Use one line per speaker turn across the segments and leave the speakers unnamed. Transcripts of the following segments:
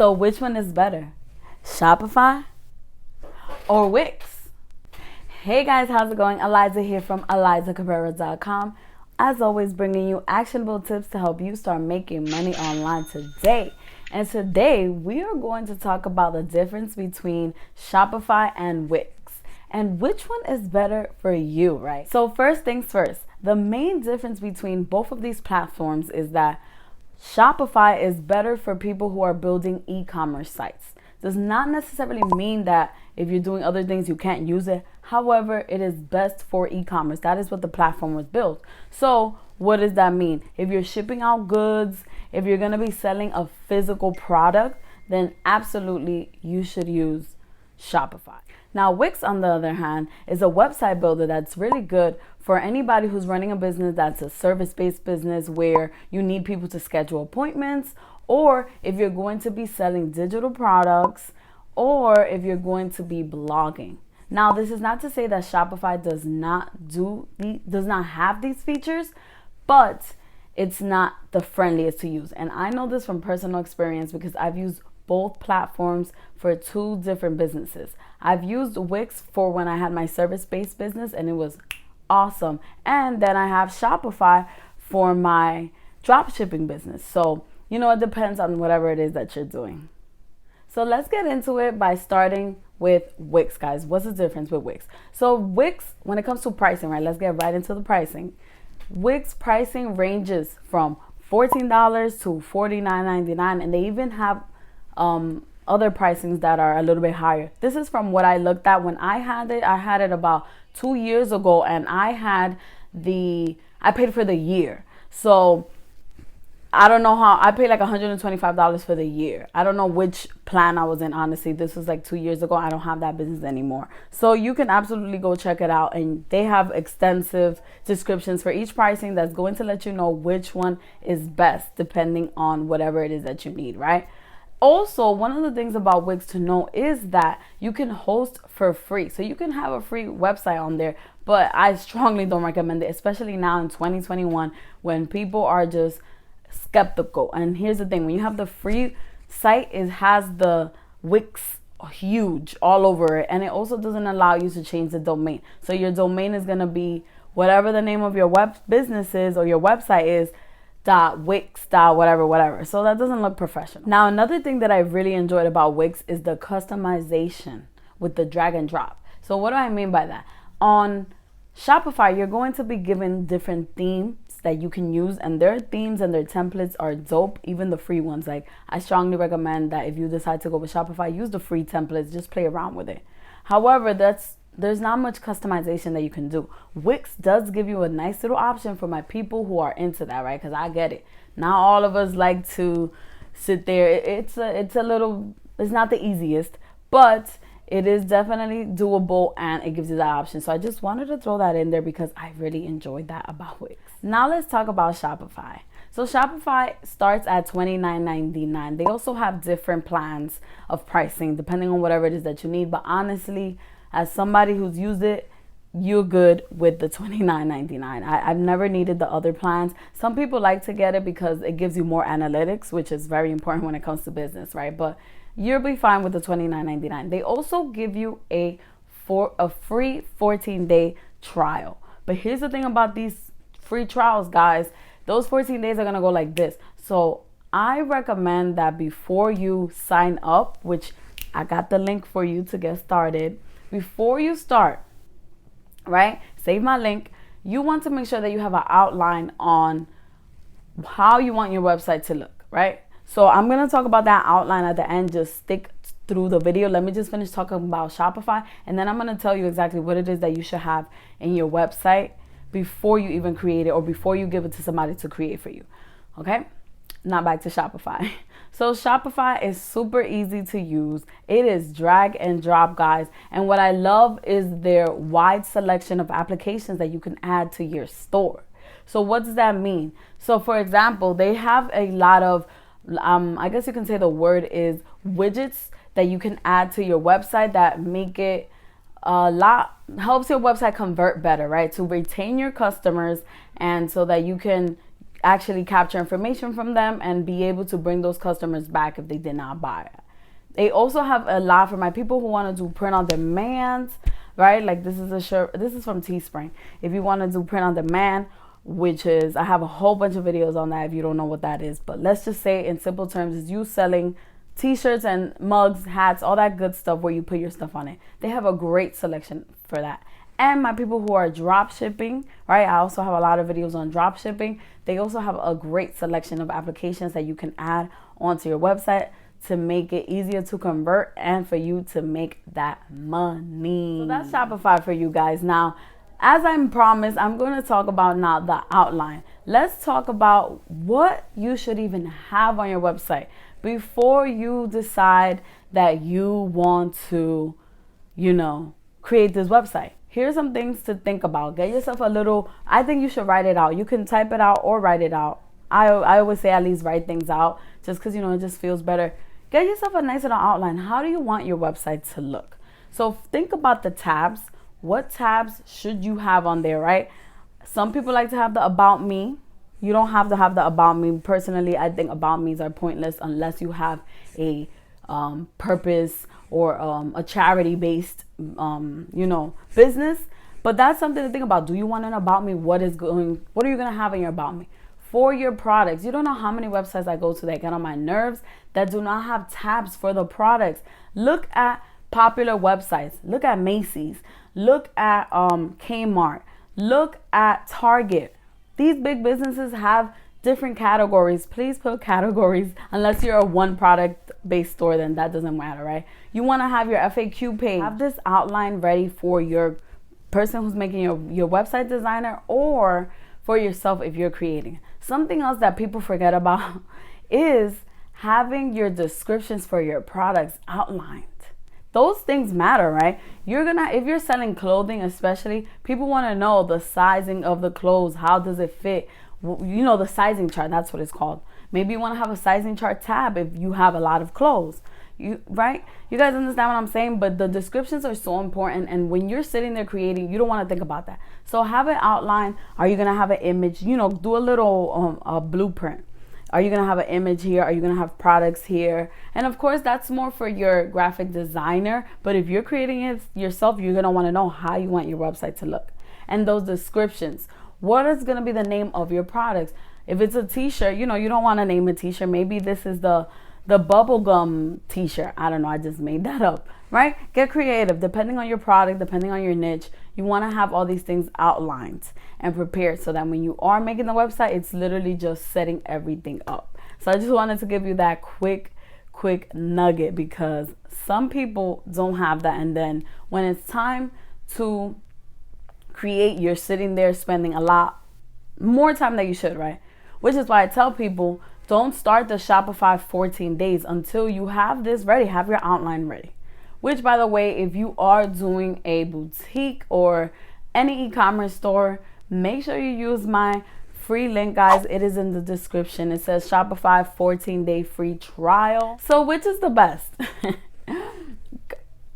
So which one is better? Shopify or Wix? Hey guys, how's it going? Eliza here from ElizaCabrera.com. As always, bringing you actionable tips to help you start making money online today. And today we are going to talk about the difference between Shopify and Wix and which one is better for you, right? So first things first, the main difference between both of these platforms is that Shopify is better for people who are building e-commerce sites. Does not necessarily mean that if you're doing other things you can't use it. However, it is best for e-commerce. That is what the platform was built. So what does that mean? If you're shipping out goods, if you're going to be selling a physical product, then absolutely you should use Shopify. Now, Wix, on the other hand, is a website builder that's really good for anybody who's running a business that's a service-based business where you need people to schedule appointments, or if you're going to be selling digital products, or if you're going to be blogging. Now, this is not to say that Shopify does not have these features, but it's not the friendliest to use. And I know this from personal experience because I've used both platforms for two different businesses. I've used Wix for when I had my service-based business and it was awesome. And then I have Shopify for my drop shipping business. So, it depends on whatever it is that you're doing. So let's get into it by starting with Wix, guys. What's the difference with Wix? So Wix, when it comes to pricing, right? Let's get right into the pricing. Wix pricing ranges from $14 to $49.99, and they even have other pricings that are a little bit higher. This is from what I looked at when I had it. I had it about 2 years ago, and I paid for the year. So I don't know how, I paid like $125 for the year. I don't know which plan I was in, honestly. This was like 2 years ago. I don't have that business anymore. So you can absolutely go check it out. And they have extensive descriptions for each pricing that's going to let you know which one is best depending on whatever it is that you need, right? Also, one of the things about Wix to know is that you can host for free. So you can have a free website on there, but I strongly don't recommend it, especially now in 2021 when people are just skeptical. And here's the thing, when you have the free site, it has the Wix huge all over it, and it also doesn't allow you to change the domain. So your domain is going to be whatever the name of your web business is or your website is, .wix, whatever. So that doesn't look professional. Now, another thing that I really enjoyed about Wix is the customization with the drag and drop. So what do I mean by that? On Shopify, you're going to be given different themes that you can use, and their themes and their templates are dope, even the free ones. Like, I strongly recommend that if you decide to go with Shopify, use the free templates, just play around with it. However, there's not much customization that you can do. Wix does give you a nice little option for my people who are into that, right? Because I get it. Not all of us like to sit there. It's not the easiest, but it is definitely doable, and it gives you that option. So I just wanted to throw that in there because I really enjoyed that about Wix. Now let's talk about Shopify. So Shopify starts at $29.99. They also have different plans of pricing depending on whatever it is that you need. But honestly, as somebody who's used it, you're good with the $29.99. I've never needed the other plans. Some people like to get it because it gives you more analytics, which is very important when it comes to business, right? But you'll be fine with the $29.99. They also give you a free 14-day trial. But here's the thing about these free trials, guys. Those 14 days are going to go like this. So I recommend that before you sign up, which I got the link for you to get started, before you start, right, save my link. You want to make sure that you have an outline on how you want your website to look, right? So I'm going to talk about that outline at the end. Just stick through the video. Let me just finish talking about Shopify, and then I'm going to tell you exactly what it is that you should have in your website before you even create it or before you give it to somebody to create for you. Okay? Now back to Shopify. So Shopify is super easy to use. It is drag and drop, guys. And what I love is their wide selection of applications that you can add to your store. So what does that mean? So for example, they have a lot of, I guess you can say the word is widgets that you can add to your website that make it helps your website convert better, right? To retain your customers and so that you can actually capture information from them and be able to bring those customers back if they did not buy it. They also have a lot for my people who want to do print on demand, right? Like this is a shirt. This is from Teespring. If you want to do print on demand, which is, I have a whole bunch of videos on that if you don't know what that is. But let's just say in simple terms, is you selling t-shirts and mugs, hats, all that good stuff where you put your stuff on it. They have a great selection for that. And my people who are drop shipping, right? I also have a lot of videos on drop shipping. They also have a great selection of applications that you can add onto your website to make it easier to convert and for you to make that money. So that's Shopify for you guys. Now, as I promised, I'm going to talk about now the outline. Let's talk about what you should even have on your website before you decide that you want to, create this website. Here's some things to think about. Get yourself a little, I think you should write it out. You can type it out or write it out. I always say at least write things out just because, it just feels better. Get yourself a nice little outline. How do you want your website to look? So think about the tabs. What tabs should you have on there, right? Some people like to have the About Me. You don't have to have the About Me. Personally, I think About Me's are pointless unless you have a purpose or a charity-based, business. But that's something to think about. Do you want an About Me? What are you going to have in your About Me? For your products, you don't know how many websites I go to that get on my nerves that do not have tabs for the products. Look at popular websites. Look at Macy's. Look at Kmart. Look at Target. These big businesses have different categories. Please put categories. Unless you're a one product based store, then that doesn't matter, right? You want to have your FAQ page. Have this outline ready for your person who's making your website designer or for yourself if you're creating. Something else that people forget about is having your descriptions for your products outlined. Those things matter, right? If you're selling clothing especially, people want to know the sizing of the clothes. How does it fit? The sizing chart, that's what it's called. Maybe you want to have a sizing chart tab if you have a lot of clothes. Right? You guys understand what I'm saying? But the descriptions are so important. And when you're sitting there creating, you don't want to think about that. So have it outlined. Are you going to have an image? Do a little a blueprint. Are you going to have an image here? Are you going to have products here? And of course, that's more for your graphic designer. But if you're creating it yourself, you're going to want to know how you want your website to look. And those descriptions. What is going to be the name of your products? If it's a t-shirt, you don't want to name a t-shirt. Maybe this is the bubblegum t-shirt. I don't know. I just made that up, right? Get creative. Depending on your product, depending on your niche, you want to have all these things outlined and prepared so that when you are making the website, it's literally just setting everything up. So I just wanted to give you that quick nugget because some people don't have that. And then when it's time to create, you're sitting there spending a lot more time than you should, right? Which is why I tell people, don't start the Shopify 14 days until you have this ready, have your outline ready. Which, by the way, if you are doing a boutique or any e-commerce store, make sure you use my free link, guys. It is in the description. It says Shopify 14-day free trial. So which is the best?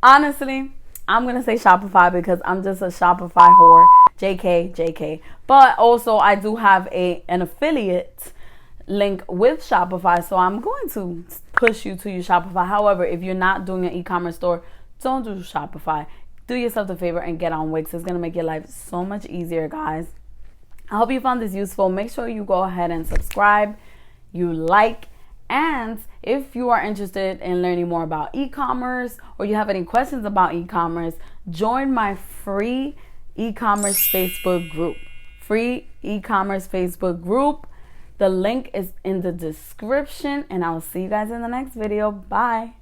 Honestly, I'm going to say Shopify because I'm just a Shopify whore. JK. But also I do have an affiliate link with Shopify, so I'm going to push you to use Shopify. However, if you're not doing an e-commerce store, don't do Shopify. Do yourself a favor and get on Wix. It's going to make your life so much easier, guys. I hope you found this useful. Make sure you go ahead and subscribe, you like, and if you are interested in learning more about e-commerce or you have any questions about e-commerce, join my free e-commerce Facebook group. Free e-commerce Facebook group. The link is in the description, and I'll see you guys in the next video. Bye.